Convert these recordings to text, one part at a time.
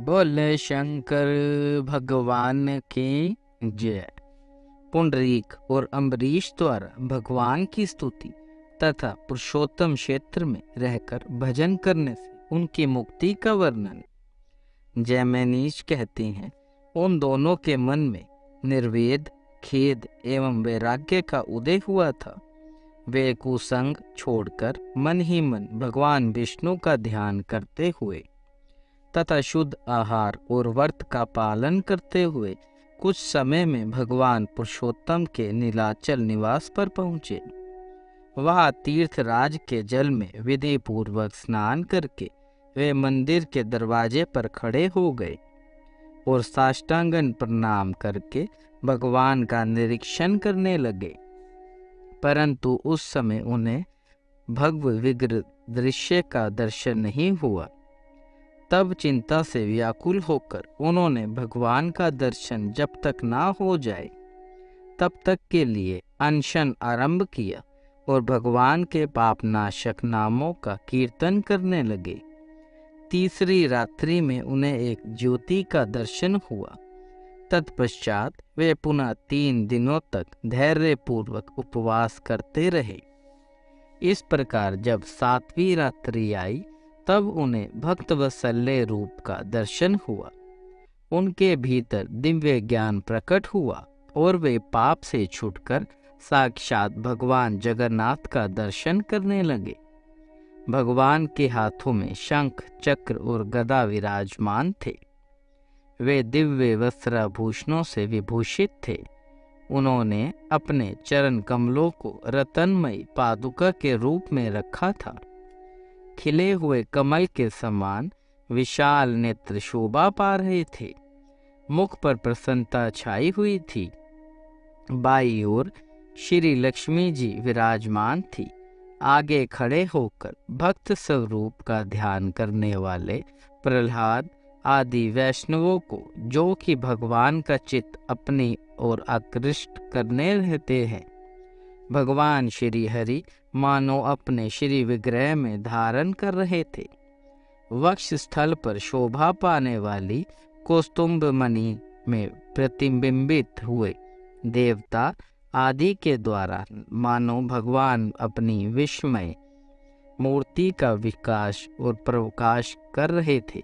बोले शंकर भगवान की जय। पुंडरीक और अम्बरीश द्वारा भगवान की स्तुति तथा पुरुषोत्तम क्षेत्र में रहकर भजन करने से उनकी मुक्ति का वर्णन जैमिनीश कहते हैं। उन दोनों के मन में निर्वेद, खेद एवं वैराग्य का उदय हुआ था। वे कुसंग छोड़कर मन ही मन भगवान विष्णु का ध्यान करते हुए तथा शुद्ध आहार और व्रत का पालन करते हुए कुछ समय में भगवान पुरुषोत्तम के नीलाचल निवास पर पहुँचे। वहाँ तीर्थराज के जल में विधि पूर्वक स्नान करके वे मंदिर के दरवाजे पर खड़े हो गए और साष्टांगन प्रणाम करके भगवान का निरीक्षण करने लगे। परंतु उस समय उन्हें भव्य विग्रह दृश्य का दर्शन नहीं हुआ। तब चिंता से व्याकुल होकर उन्होंने भगवान का दर्शन जब तक ना हो जाए तब तक के लिए अनशन आरंभ किया और भगवान के पापनाशक नामों का कीर्तन करने लगे। तीसरी रात्रि में उन्हें एक ज्योति का दर्शन हुआ। तत्पश्चात वे पुनः 3 दिनों तक धैर्यपूर्वक उपवास करते रहे। इस प्रकार जब 7वीं रात्रि आई तब उन्हें भक्त वत्सल्य रूप का दर्शन हुआ। उनके भीतर दिव्य ज्ञान प्रकट हुआ और वे पाप से छूटकर साक्षात भगवान जगन्नाथ का दर्शन करने लगे। भगवान के हाथों में शंख, चक्र और गदा विराजमान थे। वे दिव्य वस्त्राभूषणों से विभूषित थे। उन्होंने अपने चरण कमलों को रत्नमयी पादुका के रूप में रखा था। खिले हुए कमल के समान विशाल नेत्र शोभा पा रहे थे। मुख पर प्रसन्नता छाई हुई थी। बाईं ओर श्री लक्ष्मी जी विराजमान थी। आगे खड़े होकर भक्त स्वरूप का ध्यान करने वाले प्रहलाद आदि वैष्णवों को, जो कि भगवान का चित्त अपनी ओर आकृष्ट करने रहते हैं, भगवान श्री हरि मानो अपने श्री विग्रह में धारण कर रहे थे। वक्ष स्थल पर शोभा पाने वाली कौस्तुभ मणि में प्रतिबिंबित हुए देवता आदि के द्वारा मानो भगवान अपनी विस्मय मूर्ति का विकास और प्रकाश कर रहे थे।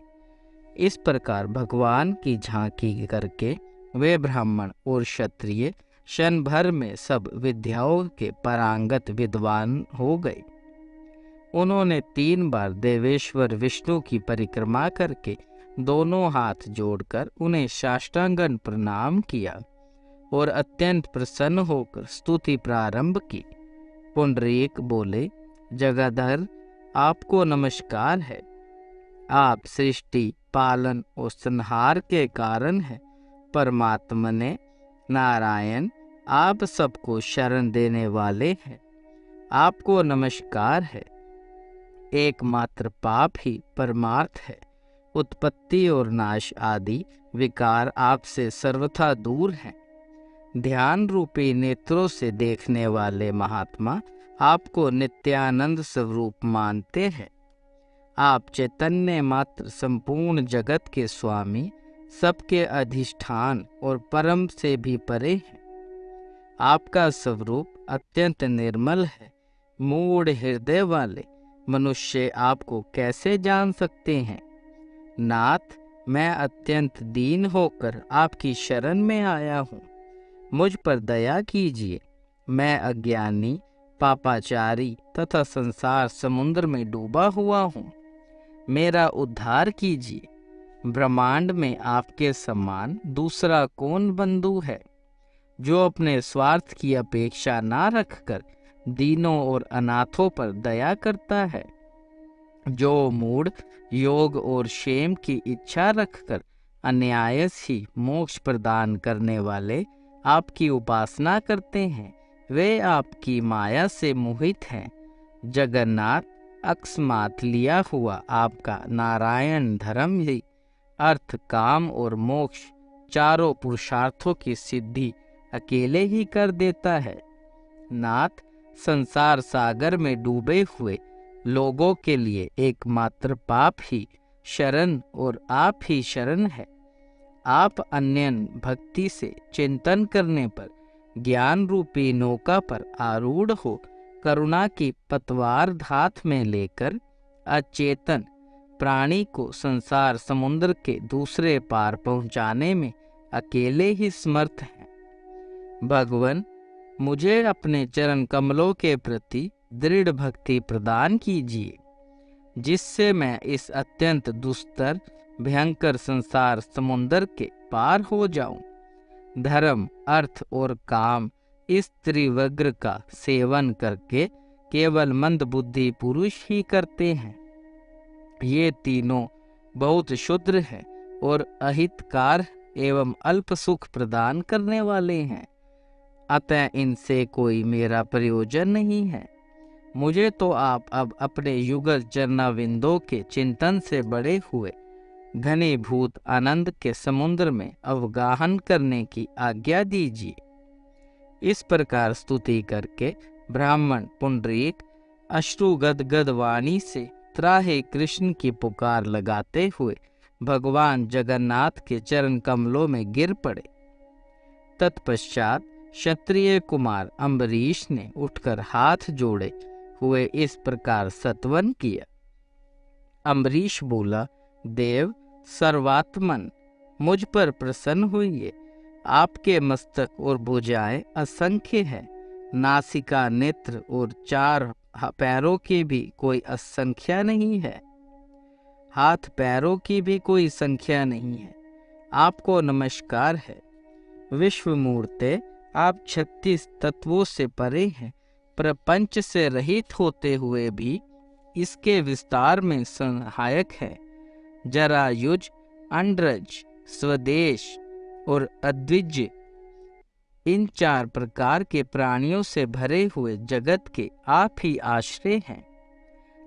इस प्रकार भगवान की झांकी करके वे ब्राह्मण और क्षत्रिय क्षण भर में सब विद्याओं के पारंगत विद्वान हो गए। उन्होंने 3 बार देवेश्वर विष्णु की परिक्रमा करके दोनों हाथ जोड़कर उन्हें साष्टांगन प्रणाम किया और अत्यंत प्रसन्न होकर स्तुति प्रारंभ की। पुंडरीक बोले, जगदधर, आपको नमस्कार है। आप सृष्टि, पालन और संहार के कारण हैं। परमात्मा ने नारायण, आप सबको शरण देने वाले हैं। आपको नमस्कार है। एकमात्र पाप ही परमार्थ है। उत्पत्ति और नाश आदि विकार आपसे सर्वथा दूर हैं। ध्यान रूपी नेत्रों से देखने वाले महात्मा आपको नित्यानंद स्वरूप मानते हैं। आप चैतन्य मात्र संपूर्ण जगत के स्वामी, सबके अधिष्ठान और परम से भी परे हैं। आपका स्वरूप अत्यंत निर्मल है। मूढ़ हृदय वाले मनुष्य आपको कैसे जान सकते हैं? नाथ, मैं अत्यंत दीन होकर आपकी शरण में आया हूँ। मुझ पर दया कीजिए। मैं अज्ञानी, पापाचारी तथा संसार समुद्र में डूबा हुआ हूँ। मेरा उद्धार कीजिए। ब्रह्मांड में आपके समान दूसरा कौन बंधु है, जो अपने स्वार्थ की अपेक्षा ना रखकर दीनों और अनाथों पर दया करता है, जो मूढ़ योग और क्षेम की इच्छा रखकर अनायास ही मोक्ष प्रदान करने वाले आपकी उपासना करते हैं, वे आपकी माया से मोहित हैं। जगन्नाथ, अकस्मात लिया हुआ आपका नारायण धर्म ही अर्थ, काम और मोक्ष चारों पुरुषार्थों की सिद्धि अकेले ही कर देता है। नाथ, संसार सागर में डूबे हुए लोगों के लिए एकमात्र पाप ही शरण और आप ही शरण है। आप अन्यन भक्ति से चिंतन करने पर ज्ञान रूपी नौका पर आरूढ़ हो करुणा की पतवार हाथ में लेकर अचेतन प्राणी को संसार समुद्र के दूसरे पार पहुंचाने में अकेले ही समर्थ हैं। भगवान, मुझे अपने चरण कमलों के प्रति दृढ़ भक्ति प्रदान कीजिए, जिससे मैं इस अत्यंत दुस्तर भयंकर संसार समुद्र के पार हो जाऊं। धर्म, अर्थ और काम इस त्रिवग्र का सेवन करके केवल मंद बुद्धि पुरुष ही करते हैं। ये तीनों बहुत क्षुद्र हैं और अहितकार एवं अल्प सुख प्रदान करने वाले हैं, अतः इनसे कोई मेरा प्रयोजन नहीं है। मुझे तो आप अब अपने युगल चरणाविंदों के चिंतन से बड़े हुए घनीभूत आनंद के समुद्र में अवगाहन करने की आज्ञा दीजिए। इस प्रकार स्तुति करके ब्राह्मण पुंडरीक अश्रु गदगद वाणी से त्राहे कृष्ण की पुकार लगाते हुए भगवान जगन्नाथ के चरण कमलों में गिर पड़े। तत्पश्चात क्षत्रिय कुमार अम्बरीश ने उठकर हाथ जोड़े हुए इस प्रकार सत्वन किया। अम्बरीश बोला, देव सर्वात्मन, मुझ पर प्रसन्न हुइए। आपके मस्तक और भुजाएं असंख्य है, नासिका, नेत्र और 4 पैरों की भी कोई असंख्या नहीं है, हाथ पैरों की भी कोई संख्या नहीं है। आपको नमस्कार है। विश्वमूर्ते, आप 36 तत्वों से परे हैं। प्रपंच से रहित होते हुए भी इसके विस्तार में सहायक है। जरायुज, अंडरज, स्वदेश और अद्विज, इन 4 प्रकार के प्राणियों से भरे हुए जगत के आप ही आश्रय हैं।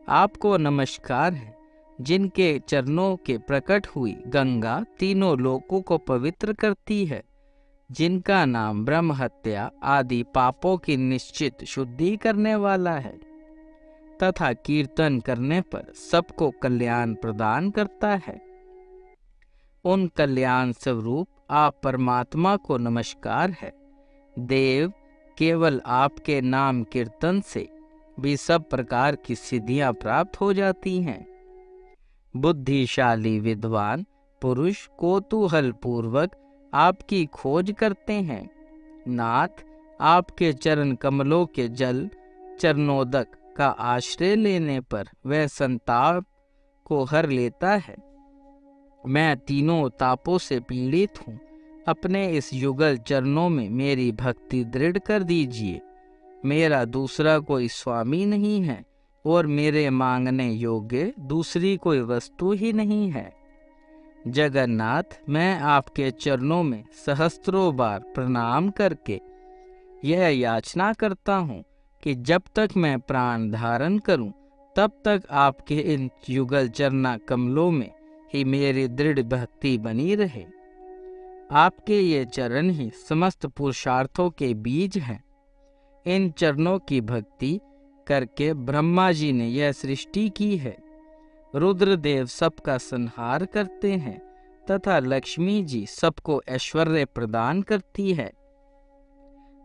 आपको नमस्कार है, जिनके चरणों के प्रकट हुई गंगा तीनों लोकों को पवित्र करती है, जिनका नाम ब्रह्म हत्या आदि पापों की निश्चित शुद्धि करने वाला है तथा कीर्तन करने पर सबको कल्याण प्रदान करता है। उन कल्याण स्वरूप आप परमात्मा को नमस्कार है। देव, केवल आपके नाम कीर्तन से भी सब प्रकार की सिद्धियां प्राप्त हो जाती हैं। बुद्धिशाली विद्वान पुरुष कौतूहल पूर्वक आपकी खोज करते हैं। नाथ, आपके चरण कमलों के जल चरणोदक का आश्रय लेने पर वह संताप को हर लेता है। मैं तीनों तापों से पीड़ित हूँ। अपने इस युगल चरणों में मेरी भक्ति दृढ़ कर दीजिए। मेरा दूसरा कोई स्वामी नहीं है और मेरे मांगने योग्य दूसरी कोई वस्तु ही नहीं है। जगन्नाथ, मैं आपके चरणों में सहस्त्रों बार प्रणाम करके यह याचना करता हूँ कि जब तक मैं प्राण धारण करूं, तब तक आपके इन युगल चरना कमलों में ही मेरी दृढ़ भक्ति बनी रहे। आपके ये चरण ही समस्त पुरुषार्थों के बीज हैं। इन चरणों की भक्ति करके ब्रह्मा जी ने यह सृष्टि की है। रुद्रदेव सबका संहार करते हैं तथा लक्ष्मी जी सबको ऐश्वर्य प्रदान करती है।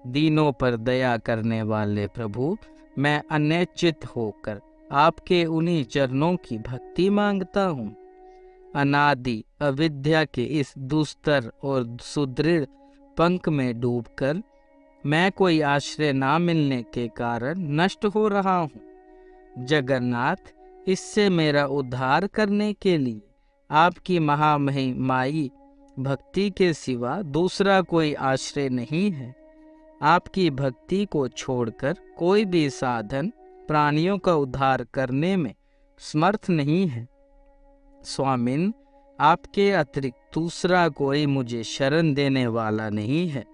दीनों पर दया करने वाले प्रभु, मैं अनैच्छित होकर आपके उन्हीं चरणों की भक्ति मांगता हूँ। अनादि अविद्या के इस दुस्तर और सुदृढ़ पंख में डूबकर मैं कोई आश्रय ना मिलने के कारण नष्ट हो रहा हूँ। जगन्नाथ, इससे मेरा उद्धार करने के लिए आपकी महामहिमाई भक्ति के सिवा दूसरा कोई आश्रय नहीं है। आपकी भक्ति को छोड़कर कोई भी साधन प्राणियों का उद्धार करने में समर्थ नहीं है। स्वामिन, आपके अतिरिक्त दूसरा कोई मुझे शरण देने वाला नहीं है।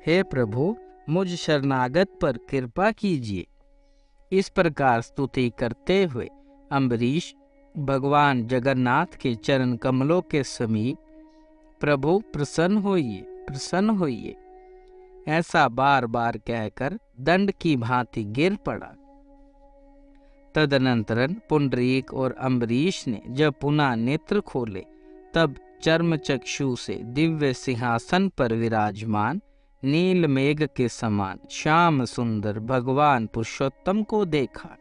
हे प्रभु, मुझ शरणागत पर कृपा कीजिए। इस प्रकार स्तुति करते हुए अम्बरीश भगवान जगन्नाथ के चरण कमलों के समीप, प्रभु प्रसन्न होइए, प्रसन्न होइए, ऐसा बार बार कहकर दंड की भांति गिर पड़ा। तदनंतरन पुंडरीक और अम्बरीश ने जब पुनः नेत्र खोले तब चर्म चक्षु से दिव्य सिंहासन पर विराजमान नील मेघ के समान श्याम सुंदर भगवान पुरुषोत्तम को देखा।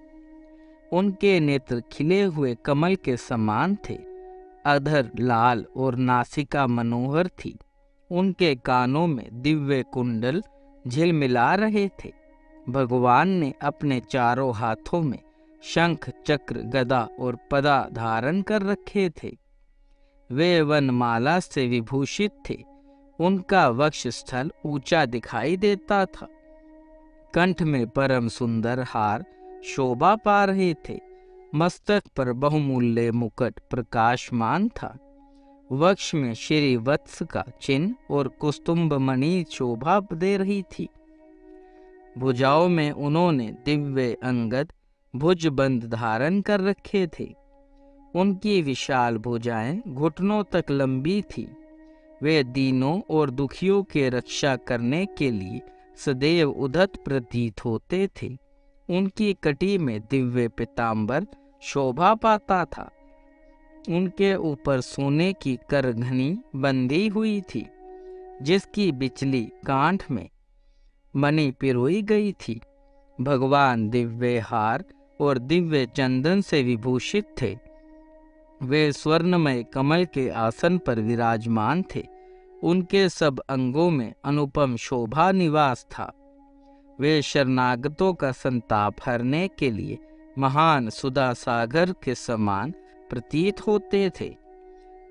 उनके नेत्र खिले हुए कमल के समान थे, अधर लाल और नासिका मनोहर थी। उनके कानों में दिव्य कुंडल झिलमिला रहे थे। भगवान ने अपने चारों हाथों में शंख चक्र गदा और पदा धारण कर रखे थे। वे वनमाला से विभूषित थे। उनका वक्ष स्थल ऊंचा दिखाई देता था। कंठ में परम सुंदर हार शोभा पा रहे थे। मस्तक पर बहुमूल्य मुकुट प्रकाशमान था। वक्ष में श्री वत्स का चिन्ह और कुस्तुम्भ मणि शोभा दे रही थी। भुजाओं में उन्होंने दिव्य अंगद भुजबंद धारण कर रखे थे। उनकी विशाल भुजाएं घुटनों तक लंबी थी। वे दीनों और दुखियों के रक्षा करने के लिए सदैव उद्यत प्रतीत होते थे। उनकी कटी में दिव्य पीतांबर शोभा पाता था। उनके ऊपर सोने की करघनी बंधी हुई थी, जिसकी बिचली गांठ में मणि पिरोई गई थी। भगवान दिव्य हार और दिव्य चंदन से विभूषित थे। वे स्वर्णमय कमल के आसन पर विराजमान थे। उनके सब अंगों में अनुपम शोभा निवास था। वे शरणागतों का संताप हरने के लिए महान सुधा सागर के समान प्रतीत होते थे।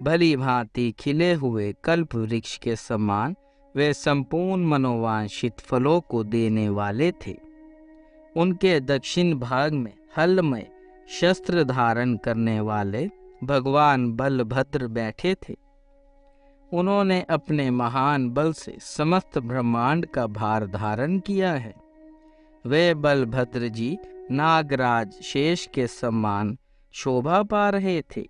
भली भांति खिले हुए कल्प वृक्ष के समान वे संपूर्ण मनोवांछित फलों को देने वाले थे। उनके दक्षिण भाग में हलमय शस्त्र धारण करने वाले भगवान बलभद्र बैठे थे। उन्होंने अपने महान बल से समस्त ब्रह्मांड का भार धारण किया है। वे बलभद्र जी नागराज शेष के समान शोभा पा रहे थे।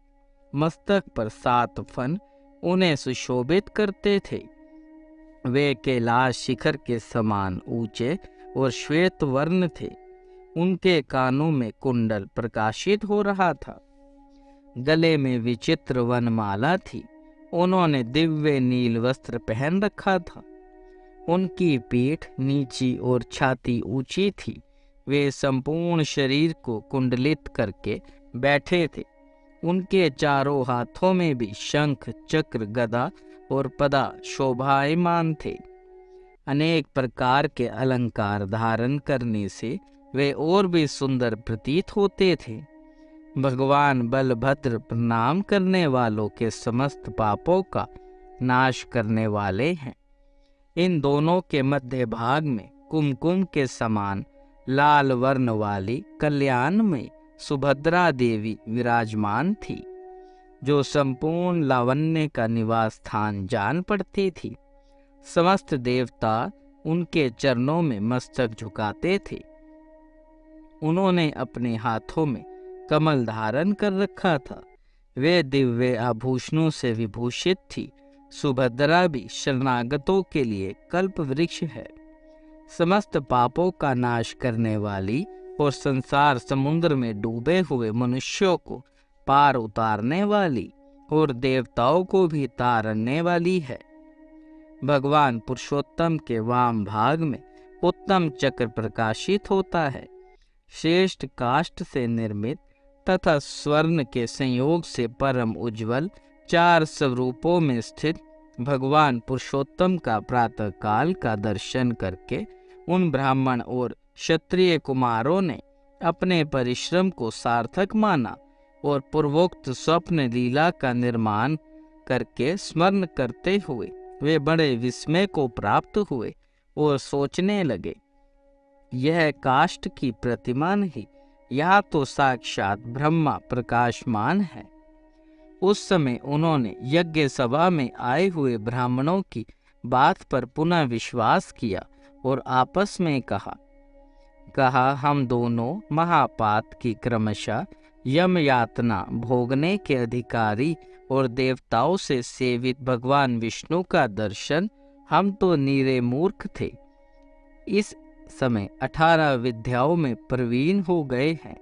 मस्तक पर 7 फन उन्हें सुशोभित करते थे। वे कैलाश शिखर के समान ऊंचे और श्वेत वर्ण थे। उनके कानों में कुंडल प्रकाशित हो रहा था। गले में विचित्र वनमाला थी। उन्होंने दिव्य नील वस्त्र पहन रखा था। उनकी पीठ नीची और छाती ऊंची थी। वे संपूर्ण शरीर को कुंडलित करके बैठे थे। उनके चारों हाथों में भी शंख चक्र गदा और पदा शोभायमान थे। अनेक प्रकार के अलंकार धारण करने से वे और भी सुंदर प्रतीत होते थे। भगवान बलभद्र प्रणाम करने वालों के समस्त पापों का नाश करने वाले हैं। इन दोनों के मध्य भाग में कुमकुम के समान लाल वर्ण वाली कल्याण में सुभद्रा देवी विराजमान थी, जो संपूर्ण लावण्य का निवास स्थान जान पड़ती थी। समस्त देवता उनके चरणों में मस्तक झुकाते थे। उन्होंने अपने हाथों में कमल धारण कर रखा था। वे दिव्य आभूषणों से विभूषित थी। सुभद्रा भी शरणागतों के लिए कल्प वृक्ष है। समस्त पापों का नाश करने वाली और संसार समुद्र में डूबे हुए मनुष्यों को पार उतारने वाली और देवताओं को भी तारने वाली है। भगवान पुरुषोत्तम के वाम भाग में उत्तम चक्र प्रकाशित होता है। श्रेष्ठ काष्ठ से निर्मित तथा स्वर्ण के संयोग से परम उज्जवल 4 स्वरूपों में स्थित भगवान पुरुषोत्तम का प्रातः काल का दर्शन करके उन ब्राह्मण और क्षत्रिय कुमारों ने अपने परिश्रम को सार्थक माना और पूर्वोक्त स्वप्न लीला का निर्माण करके स्मरण करते हुए वे बड़े विस्मय को प्राप्त हुए और सोचने लगे, यह काष्ठ की प्रतिमा नहीं, यह तो साक्षात ब्रह्मा प्रकाशमान है। उस समय उन्होंने यज्ञ सभा में आए हुए ब्राह्मणों की बात पर पुनः विश्वास किया और आपस में कहा हम दोनों महापात की क्रमशः यम यातना भोगने के अधिकारी और देवताओं से सेवित भगवान विष्णु का दर्शन हम तो नीरे मूर्ख थे, इस समय 18 विद्याओं में प्रवीण हो गए हैं।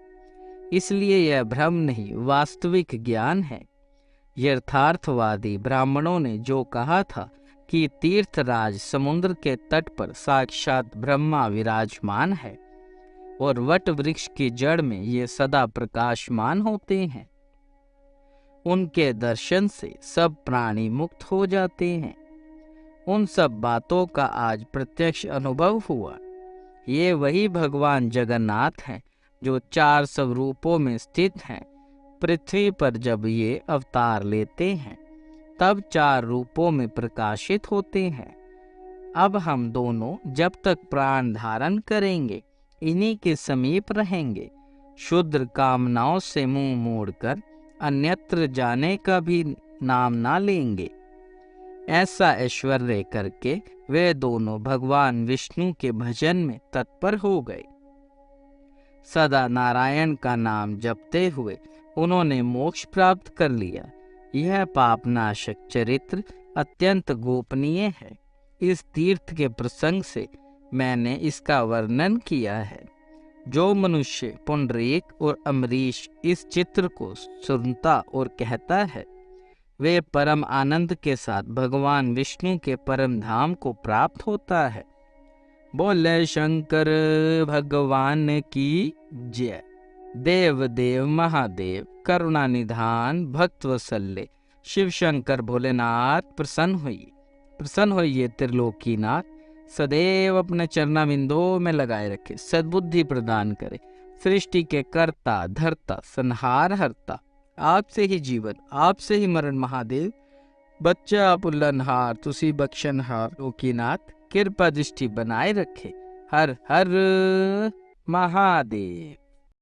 इसलिए यह भ्रम नहीं, वास्तविक ज्ञान है। यथार्थवादी ब्राह्मणों ने जो कहा था कि तीर्थराज समुद्र के तट पर साक्षात ब्रह्मा विराजमान है और वट वृक्ष की जड़ में ये सदा प्रकाशमान होते हैं, उनके दर्शन से सब प्राणी मुक्त हो जाते हैं, उन सब बातों का आज प्रत्यक्ष अनुभव हुआ। ये वही भगवान जगन्नाथ हैं जो 4 स्वरूपों में स्थित हैं। पृथ्वी पर जब ये अवतार लेते हैं तब 4 रूपों में प्रकाशित होते हैं। अब हम दोनों जब तक प्राण धारण करेंगे इन्हीं के समीप रहेंगे। शुद्र कामनाओं से मुंह मोड़कर अन्यत्र जाने का भी नाम ना लेंगे। ऐसा ऐश्वर्य करके वे दोनों भगवान विष्णु के भजन में तत्पर हो गए। सदा नारायण का नाम जपते हुए उन्होंने मोक्ष प्राप्त कर लिया। यह पापनाशक चरित्र अत्यंत गोपनीय है। इस तीर्थ के प्रसंग से मैंने इसका वर्णन किया है। जो मनुष्य पुंडरीक और अम्बरीश इस चित्र को सुनता और कहता है वे परम आनंद के साथ भगवान विष्णु के परम धाम को प्राप्त होता है। बोले शंकर भगवान की जय। देव देव महादेव करुणा निधान भक्त वत्सल्य शिव शंकर भोलेनाथ प्रसन्न होइए त्रिलोकीनाथ। सदैव अपने चरणाविंदों में लगाए रखे, सद्बुद्धि प्रदान करे। सृष्टि के कर्ता धर्ता संहार हरता, आपसे ही जीवन आपसे ही मरण महादेव। बच्चा पुल्लनहार तुसी बख्शनहार लोकीनाथ। कृपा दृष्टि बनाए रखे। हर हर महादेव।